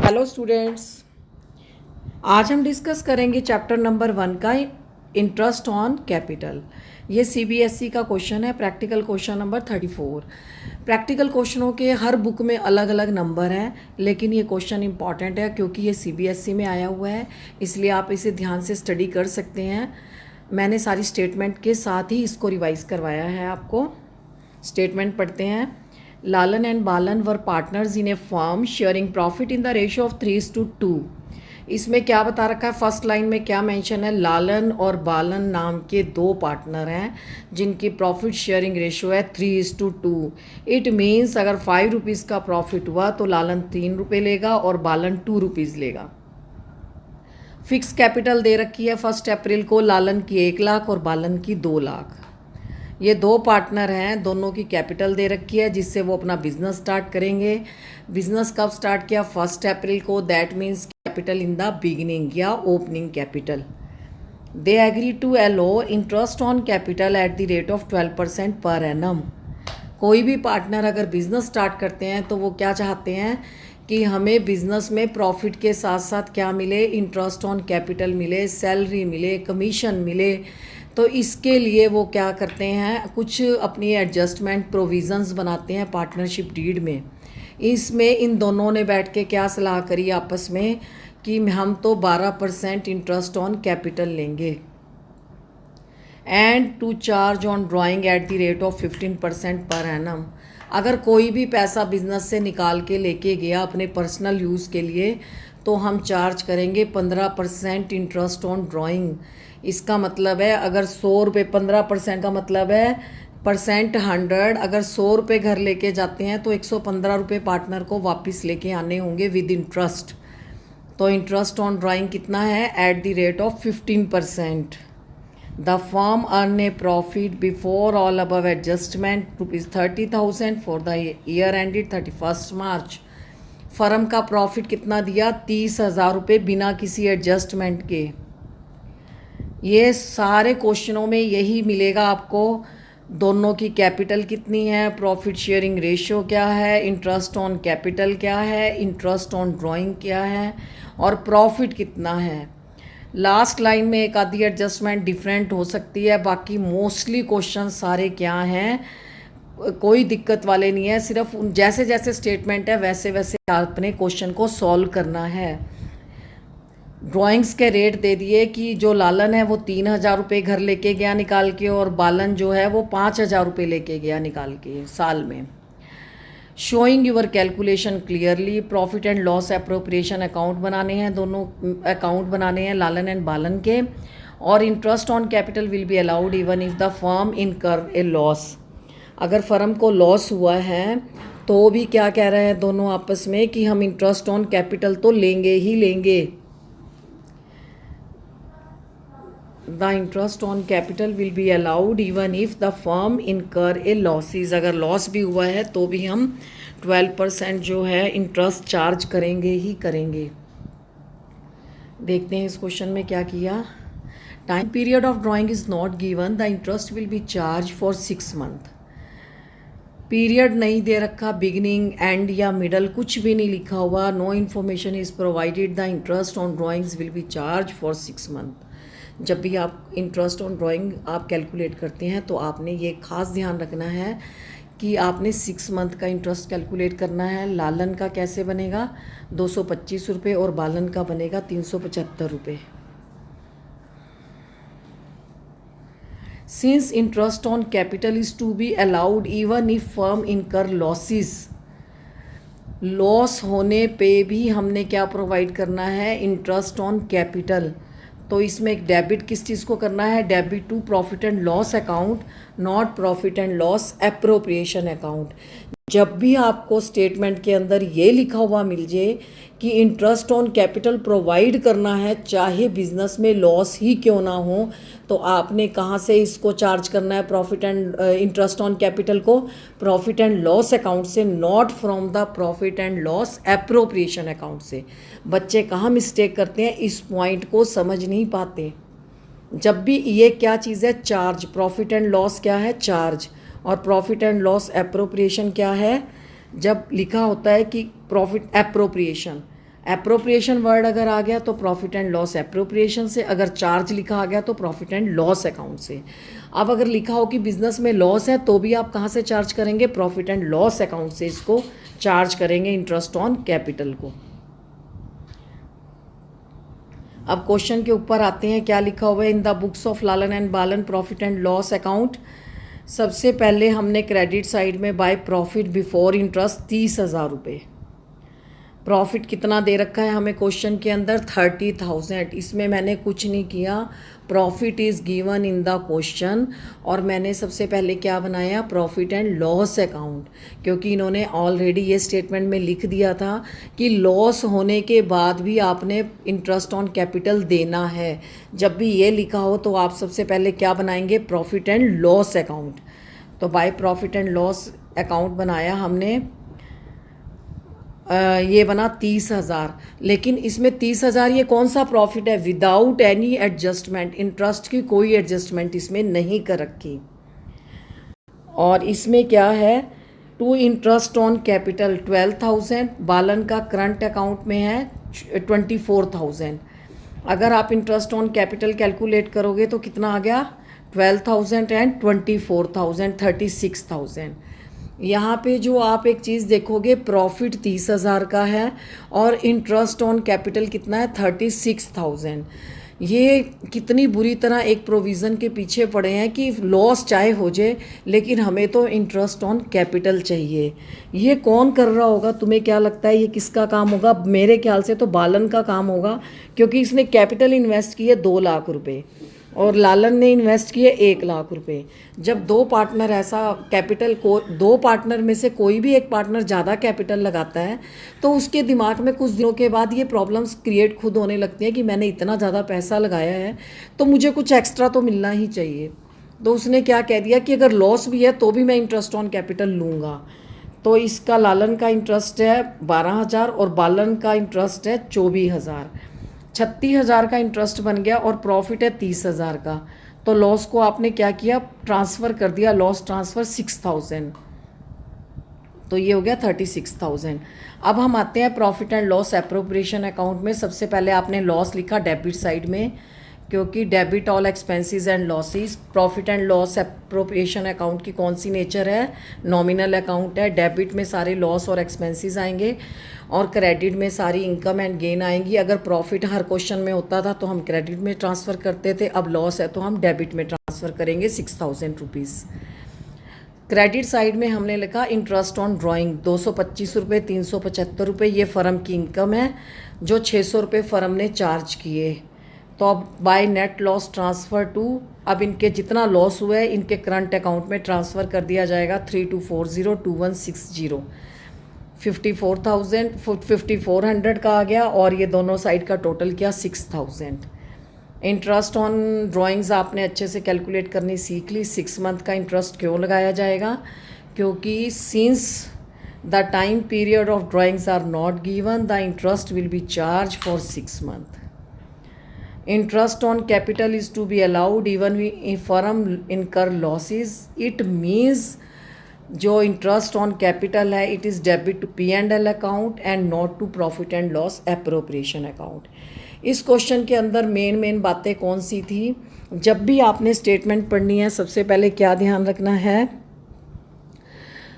Hello students, आज हम discuss करेंगे चैप्टर नंबर 1 का इंटरेस्ट ऑन कैपिटल। ये सीबीएसई का क्वेश्चन है, प्रैक्टिकल क्वेश्चन नंबर 34। प्रैक्टिकल क्वेश्चनों के हर बुक में अलग अलग नंबर हैं, लेकिन ये क्वेश्चन इंपॉर्टेंट है क्योंकि ये सीबीएसई में आया हुआ है, इसलिए आप इसे ध्यान से स्टडी कर सकते हैं। मैंने सारी स्टेटमेंट के साथ ही इसको रिवाइज़ करवाया है आपको। स्टेटमेंट पढ़ते हैं। लालन and Balan were partners in A firm sharing profit in the ratio of 3:2। इसमें क्या बता रखा है, फर्स्ट लाइन में क्या मेंशन है, लालन और बालन नाम के दो पार्टनर हैं जिनकी प्रॉफिट शेयरिंग रेशियो है 3:2। इट मीन्स अगर 5 रुपीज़ का प्रॉफिट हुआ तो लालन 3 रुपये लेगा और बालन 2 रुपीज़ लेगा। फिक्स कैपिटल दे रखी है 1 अप्रैल को, लालन की 1 लाख और बालन की 2 लाख। ये दो पार्टनर हैं, दोनों की कैपिटल दे रखी है जिससे वो अपना बिजनेस स्टार्ट करेंगे। बिजनेस कब स्टार्ट किया, 1 अप्रैल को। That means capital in the beginning या opening capital. They agree to allow interest on capital at the rate of 12% per annum. कोई भी पार्टनर अगर बिजनेस स्टार्ट करते हैं तो वो क्या चाहते हैं कि हमें बिजनेस में प्रॉफिट के साथ साथ क्या मिले, इंटरेस्ट ऑन कैपिटल मिले, सैलरी मिले, कमीशन मिले। तो इसके लिए वो क्या करते हैं, कुछ अपनी एडजस्टमेंट प्रोविज़न्स बनाते हैं पार्टनरशिप डीड में। इसमें इन दोनों ने बैठ के क्या सलाह करी आपस में कि हम तो 12% इंटरेस्ट ऑन कैपिटल लेंगे and to charge on drawing at the rate of 15% per annum. अगर कोई भी पैसा बिजनेस से निकाल के लेके गया अपने पर्सनल यूज़ के लिए तो हम चार्ज करेंगे 15% इंटरेस्ट ऑन ड्राइंग। इसका मतलब है अगर 100 रुपये, 15% का मतलब है परसेंट 100। अगर 100 रुपये घर लेके जाते हैं तो 115 रुपये पार्टनर को वापस लेके आने होंगे विद इंटरेस्ट। तो इंटरेस्ट ऑन ड्राइंग कितना है, eight the rate of 15%। The firm earn A profit before all above adjustment ₹30,000 for the year ended 31 March. Firm का प्रॉफिट कितना दिया, 30,000 रुपये बिना किसी एडजस्टमेंट के। ये सारे क्वेश्चनों में यही मिलेगा आपको। दोनों की कैपिटल कितनी है, प्रॉफिट शेयरिंग रेशियो क्या है, इंटरेस्ट ऑन कैपिटल क्या है, इंटरेस्ट ऑन ड्राइंग क्या है और प्रॉफिट कितना है। लास्ट लाइन में एक आधी एडजस्टमेंट डिफरेंट हो सकती है, बाकी मोस्टली क्वेश्चन सारे क्या हैं, कोई दिक्कत वाले नहीं है। सिर्फ जैसे जैसे स्टेटमेंट है वैसे वैसे आपने क्वेश्चन को सॉल्व करना है। ड्राइंग्स के रेट दे दिए कि जो लालन है वो 3,000 रुपये घर लेके गया निकाल के और बालन जो है वो 5,000 रुपये लेके गया निकाल के साल में। Showing your calculation clearly. Profit and loss appropriation account बनाने हैं, दोनों अकाउंट बनाने हैं लालन एंड बालन के। और interest on capital will be allowed even if the firm इनकर ए लॉस। अगर फर्म को लॉस हुआ है तो भी क्या कह रहे हैं दोनों आपस में कि हम इंटरेस्ट ऑन कैपिटल तो लेंगे ही लेंगे। The interest on capital will be allowed even if the firm इनकर ए लॉसेज। अगर लॉस भी हुआ है तो भी हम 12% जो है इंटरेस्ट चार्ज करेंगे ही करेंगे। देखते हैं इस क्वेश्चन में क्या किया। Time period of drawing is not given, the interest will be charge for 6 month. Period नहीं दे रखा, बिगिनिंग एंड या मिडल कुछ भी नहीं लिखा हुआ। No information is provided, the interest on drawings will be charge for 6 month. जब भी आप इंटरेस्ट ऑन ड्राइंग आप कैलकुलेट करते हैं तो आपने ये खास ध्यान रखना है कि आपने 6 मंथ का इंटरेस्ट कैलकुलेट करना है। लालन का कैसे बनेगा, 225 रुपये और बालन का बनेगा 375 रुपये। Since interest on capital is to be allowed even if firm incur losses. Loss होने पे भी हमने क्या प्रोवाइड करना है, इंटरेस्ट ऑन कैपिटल। तो इसमें एक डेबिट किस चीज़ को करना है, debit to profit and loss account, not profit and loss appropriation account. जब भी आपको स्टेटमेंट के अंदर ये लिखा हुआ मिल जाए कि इंटरेस्ट ऑन कैपिटल प्रोवाइड करना है चाहे बिजनेस में लॉस ही क्यों ना हो, तो आपने कहाँ से इसको चार्ज करना है, profit and interest on capital को प्रॉफिट एंड लॉस अकाउंट से, not from the profit and loss appropriation account से। बच्चे कहाँ मिस्टेक करते हैं, इस पॉइंट को समझ नहीं पाते। जब भी ये क्या चीज़ है, चार्ज, प्रॉफिट एंड लॉस क्या है, चार्ज, और प्रॉफिट एंड लॉस एप्रोप्रिएशन क्या है, जब लिखा होता है कि प्रॉफिट एप्रोप्रिएशन एप्रोप्रिएशन वर्ड अगर आ गया तो प्रॉफिट एंड लॉस एप्रोप्रिएशन से, अगर चार्ज लिखा आ गया तो प्रॉफिट एंड लॉस अकाउंट से। अब अगर लिखा हो कि बिजनेस में लॉस है तो भी आप कहाँ से चार्ज करेंगे? प्रॉफिट एंड लॉस अकाउंट से इसको चार्ज करेंगे, इंटरेस्ट ऑन कैपिटल को। अब क्वेश्चन के ऊपर आते हैं, क्या लिखा हुआ है? In the books of Lalan and Balan profit and loss account. सबसे पहले हमने क्रेडिट साइड में बाय प्रॉफिट बिफोर इंटरेस्ट 30,000 रुपये। प्रॉफिट कितना दे रखा है हमें क्वेश्चन के अंदर? 30,000। इसमें मैंने कुछ नहीं किया, profit is given in the question, और मैंने सबसे पहले क्या बनाया? प्रॉफिट एंड लॉस अकाउंट, क्योंकि इन्होंने ऑलरेडी ये स्टेटमेंट में लिख दिया था कि लॉस होने के बाद भी आपने इंटरेस्ट ऑन कैपिटल देना है। जब भी ये लिखा हो तो आप सबसे पहले क्या बनाएंगे? Profit and loss account. तो by profit and loss account बनाया हमने, ये बना 30,000। लेकिन इसमें 30,000 ये कौन सा प्रॉफिट है? विदाउट एनी एडजस्टमेंट, इंटरेस्ट की कोई एडजस्टमेंट इसमें नहीं कर रखी। और इसमें क्या है? टू इंटरेस्ट ऑन कैपिटल 12,000, बालन का करंट अकाउंट में है 24,000। अगर आप इंटरेस्ट ऑन कैपिटल कैलकुलेट करोगे तो कितना आ गया? 12,000 एंड 24,000, 36,000। यहाँ पे जो आप एक चीज़ देखोगे, प्रॉफिट 30,000 का है और इंटरेस्ट ऑन कैपिटल कितना है? 36,000। ये कितनी बुरी तरह एक प्रोविज़न के पीछे पड़े हैं कि लॉस चाहे हो जाए लेकिन हमें तो इंटरेस्ट ऑन कैपिटल चाहिए। ये कौन कर रहा होगा? तुम्हें क्या लगता है ये किसका काम होगा? मेरे ख्याल से तो बालन का काम होगा, क्योंकि इसने कैपिटल इन्वेस्ट किए 2 लाख रुपए और लालन ने इन्वेस्ट किए 1 लाख रुपए। जब दो पार्टनर ऐसा कैपिटल को, दो पार्टनर में से कोई भी एक पार्टनर ज़्यादा कैपिटल लगाता है तो उसके दिमाग में कुछ दिनों के बाद ये प्रॉब्लम्स क्रिएट खुद होने लगती हैं कि मैंने इतना ज़्यादा पैसा लगाया है तो मुझे कुछ एक्स्ट्रा तो मिलना ही चाहिए। तो उसने क्या कह दिया कि अगर लॉस भी है तो भी मैं इंटरेस्ट ऑन कैपिटल लूँगा। तो इसका लालन का इंटरेस्ट है 12,000 और बालन का इंटरेस्ट है 24,000। 36,000 का इंटरेस्ट बन गया और प्रॉफिट है 30,000 का। तो लॉस को आपने क्या किया? ट्रांसफ़र कर दिया, लॉस ट्रांसफ़र 6,000। तो ये हो गया 36,000। अब हम आते हैं profit and loss appropriation account में। सबसे पहले आपने लॉस लिखा डेबिट साइड में, क्योंकि debit all expenses and losses. Profit and loss appropriation account की कौन सी नेचर है? नॉमिनल अकाउंट है। डेबिट में सारे लॉस और एक्सपेंसेस आएंगे और क्रेडिट में सारी इनकम एंड गेन आएंगी। अगर प्रॉफिट हर क्वेश्चन में होता था तो हम क्रेडिट में ट्रांसफ़र करते थे, अब लॉस है तो हम डेबिट में ट्रांसफ़र करेंगे 6,000 रुपीज़। क्रेडिट साइड में हमने लिखा इंटरेस्ट ऑन ड्राइंग 225 रुपये, 375 रुपये ये फ़र्म की इनकम है जो 600 रुपये फ़र्म ने चार्ज किए। तो अब by net loss transfer to, अब इनके जितना लॉस हुआ है इनके करंट अकाउंट में ट्रांसफ़र कर दिया जाएगा 32402160। 54,000 का आ गया और ये दोनों साइड का टोटल किया 6,000। इंटरेस्ट ऑन ड्राइंग्स आपने अच्छे से कैलकुलेट करनी सीख ली। 6 मंथ का इंटरेस्ट क्यों लगाया जाएगा? क्योंकि since the time period of drawings are not given the interest will be charge for 6 month. Interest on capital is to be allowed even if firm incur losses. It means जो interest on capital है it is debit to P&L account and not to profit and loss appropriation account. इस question के अंदर main बातें कौन सी थी? जब भी आपने स्टेटमेंट पढ़नी है सबसे पहले क्या ध्यान रखना है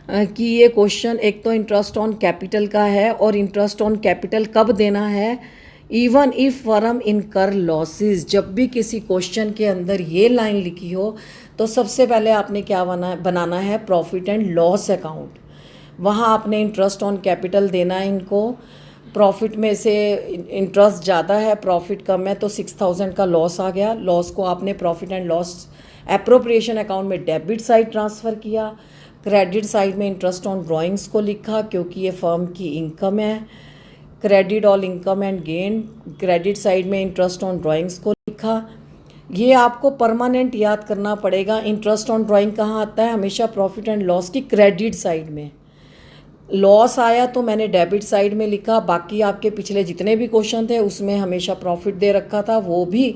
कि ये क्वेश्चन एक तो इंटरेस्ट ऑन कैपिटल का है और इंटरेस्ट ऑन कैपिटल कब देना है? Even if firm incur losses. जब भी किसी क्वेश्चन के अंदर ये लाइन लिखी हो तो सबसे पहले आपने क्या बनाना है? Profit and loss account. वहाँ आपने इंटरेस्ट ऑन कैपिटल देना है इनको। प्रॉफिट में से इंटरेस्ट ज़्यादा है, प्रॉफिट कम है, तो 6,000 का लॉस आ गया। लॉस को आपने profit and loss appropriation account में डेबिट साइड ट्रांसफ़र किया। क्रेडिट साइड में इंटरेस्ट ऑन ड्राइंग्स को लिखा क्योंकि ये फर्म की इनकम है। Credit all income and gain, credit side में इंटरेस्ट ऑन ड्राइंग्स को लिखा। ये आपको परमानेंट याद करना पड़ेगा। इंटरेस्ट ऑन ड्राइंग कहाँ आता है? हमेशा प्रॉफिट एंड लॉस की क्रेडिट साइड में। लॉस आया तो मैंने डेबिट साइड में लिखा। बाकी आपके पिछले जितने भी क्वेश्चन थे उसमें हमेशा प्रॉफिट दे रखा था, वो भी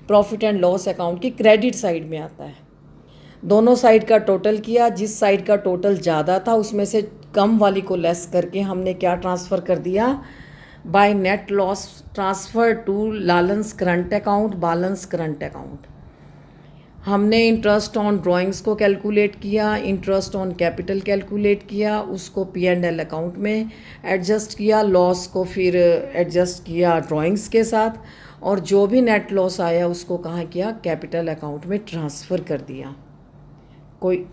प्रॉफिट एंड लॉस अकाउंट की क्रेडिट साइड में आता है। दोनों साइड का टोटल किया, जिस साइड का टोटल ज़्यादा था उसमें से कम वाली को लेस करके हमने क्या ट्रांसफ़र कर दिया? By net loss transfer to balance current account balance current account. हमने इंटरेस्ट ऑन ड्राइंग्स को कैलकुलेट किया, इंटरेस्ट ऑन कैपिटल कैलकुलेट किया, उसको P&L अकाउंट में एडजस्ट किया, लॉस को फिर एडजस्ट किया ड्राइंग्स के साथ, और जो भी नेट लॉस आया उसको कहाँ किया, कैपिटल अकाउंट में ट्रांसफ़र कर दिया। कोई